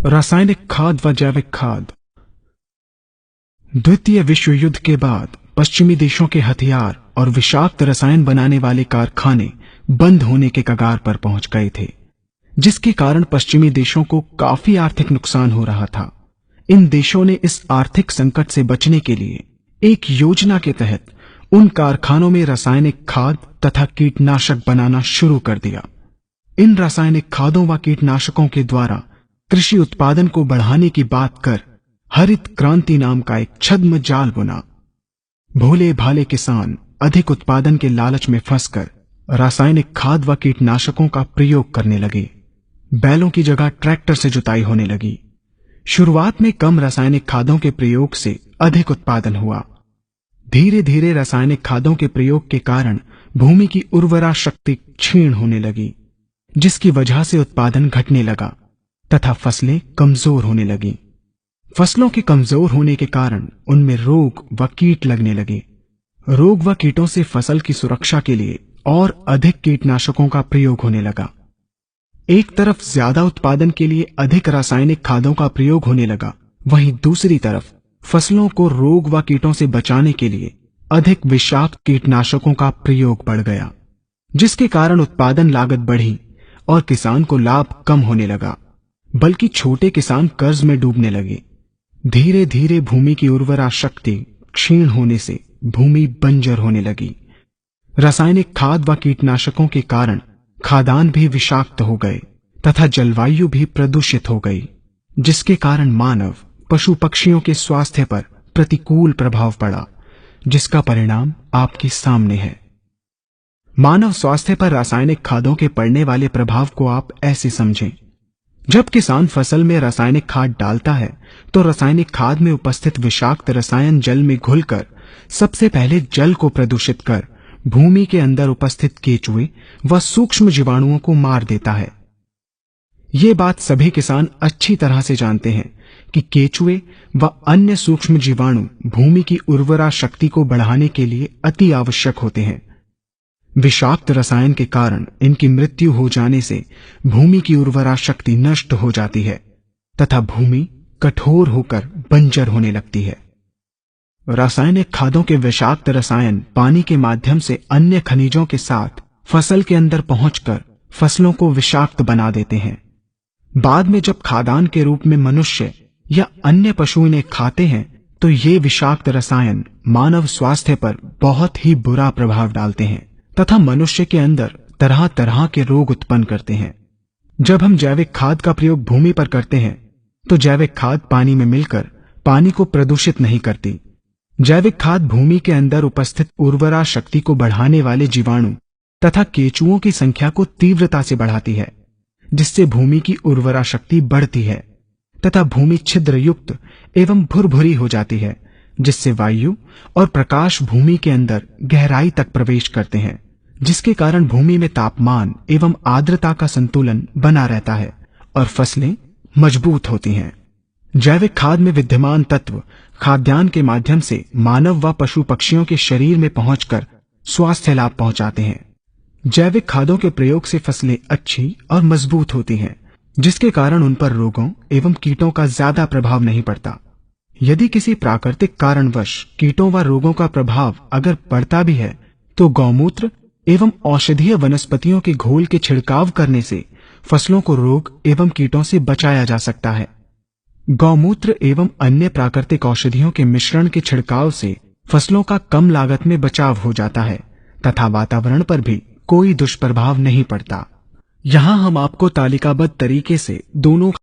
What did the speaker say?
रासायनिक खाद व जैविक खाद। द्वितीय विश्व युद्ध के बाद पश्चिमी देशों के हथियार और विषाक्त रसायन बनाने वाले कारखाने बंद होने के कगार पर पहुंच गए थे, जिसके कारण पश्चिमी देशों को काफी आर्थिक नुकसान हो रहा था। इन देशों ने इस आर्थिक संकट से बचने के लिए एक योजना के तहत उन कारखानों में रासायनिक खाद तथा कीटनाशक बनाना शुरू कर दिया। इन रासायनिक खादों व कीटनाशकों के द्वारा कृषि उत्पादन को बढ़ाने की बात कर हरित क्रांति नाम का एक छद्म जाल बुना। भोले भाले किसान अधिक उत्पादन के लालच में फंसकर रासायनिक खाद व कीटनाशकों का प्रयोग करने लगे। बैलों की जगह ट्रैक्टर से जुताई होने लगी। शुरुआत में कम रासायनिक खादों के प्रयोग से अधिक उत्पादन हुआ। धीरे धीरे रासायनिक खादों के प्रयोग के कारण भूमि की उर्वरा शक्ति क्षीण होने लगी, जिसकी वजह से उत्पादन घटने लगा तथा फसलें कमजोर होने लगी। फसलों के कमजोर होने के कारण उनमें रोग व कीट लगने लगे। रोग व कीटों से फसल की सुरक्षा के लिए और अधिक कीटनाशकों का प्रयोग होने लगा। एक तरफ ज्यादा उत्पादन के लिए अधिक रासायनिक खादों का प्रयोग होने लगा, वहीं दूसरी तरफ फसलों को रोग व कीटों से बचाने के लिए अधिक विषाक्त कीटनाशकों का प्रयोग बढ़ गया, जिसके कारण उत्पादन लागत बढ़ी और किसान को लाभ कम होने लगा, बल्कि छोटे किसान कर्ज में डूबने लगे। धीरे धीरे भूमि की उर्वरा शक्ति क्षीण होने से भूमि बंजर होने लगी। रासायनिक खाद व कीटनाशकों के कारण खाद्यान्न भी विषाक्त हो गए तथा जलवायु भी प्रदूषित हो गई, जिसके कारण मानव पशु पक्षियों के स्वास्थ्य पर प्रतिकूल प्रभाव पड़ा, जिसका परिणाम आपके सामने है। मानव स्वास्थ्य पर रासायनिक खादों के पड़ने वाले प्रभाव को आप ऐसे समझें। जब किसान फसल में रासायनिक खाद डालता है तो रासायनिक खाद में उपस्थित विषाक्त रसायन जल में घुलकर सबसे पहले जल को प्रदूषित कर भूमि के अंदर उपस्थित केचुए व सूक्ष्म जीवाणुओं को मार देता है। ये बात सभी किसान अच्छी तरह से जानते हैं कि केचुए व अन्य सूक्ष्म जीवाणु भूमि की उर्वरा शक्ति को बढ़ाने के लिए अति आवश्यक होते हैं। विषाक्त रसायन के कारण इनकी मृत्यु हो जाने से भूमि की उर्वरा शक्ति नष्ट हो जाती है तथा भूमि कठोर होकर बंजर होने लगती है। रासायनिक खादों के विषाक्त रसायन पानी के माध्यम से अन्य खनिजों के साथ फसल के अंदर पहुंचकर फसलों को विषाक्त बना देते हैं। बाद में जब खाद्यान्न के रूप में मनुष्य या अन्य पशु इन्हें खाते हैं तो ये विषाक्त रसायन मानव स्वास्थ्य पर बहुत ही बुरा प्रभाव डालते हैं तथा मनुष्य के अंदर तरह तरह के रोग उत्पन्न करते हैं। जब हम जैविक खाद का प्रयोग भूमि पर करते हैं तो जैविक खाद पानी में मिलकर पानी को प्रदूषित नहीं करती। जैविक खाद भूमि के अंदर उपस्थित उर्वरा शक्ति को बढ़ाने वाले जीवाणु तथा केचुओं की संख्या को तीव्रता से बढ़ाती है, जिससे भूमि की उर्वरा शक्ति बढ़ती है तथा भूमि छिद्र युक्त एवं भुरभुरी हो जाती है, जिससे वायु और प्रकाश भूमि के अंदर गहराई तक प्रवेश करते हैं, जिसके कारण भूमि में तापमान एवं आर्द्रता का संतुलन बना रहता है और फसलें मजबूत होती हैं। जैविक खाद में विद्यमान तत्व खाद्यान्न के माध्यम से मानव व पशु पक्षियों के शरीर में पहुंचकर स्वास्थ्य लाभ पहुंचाते हैं। जैविक खादों के प्रयोग से फसलें अच्छी और मजबूत होती हैं, जिसके कारण उन पर रोगों एवं कीटों का ज्यादा प्रभाव नहीं पड़ता। यदि किसी प्राकृतिक कारणवश कीटों व रोगों का प्रभाव अगर पड़ता भी है तो गौमूत्र एवं औषधीय वनस्पतियों के घोल के छिड़काव करने से फसलों को रोग एवं कीटों से बचाया जा सकता है। गौमूत्र एवं अन्य प्राकृतिक औषधियों के मिश्रण के छिड़काव से फसलों का कम लागत में बचाव हो जाता है तथा वातावरण पर भी कोई दुष्प्रभाव नहीं पड़ता। यहाँ हम आपको तालिकाबद्ध तरीके से दोनों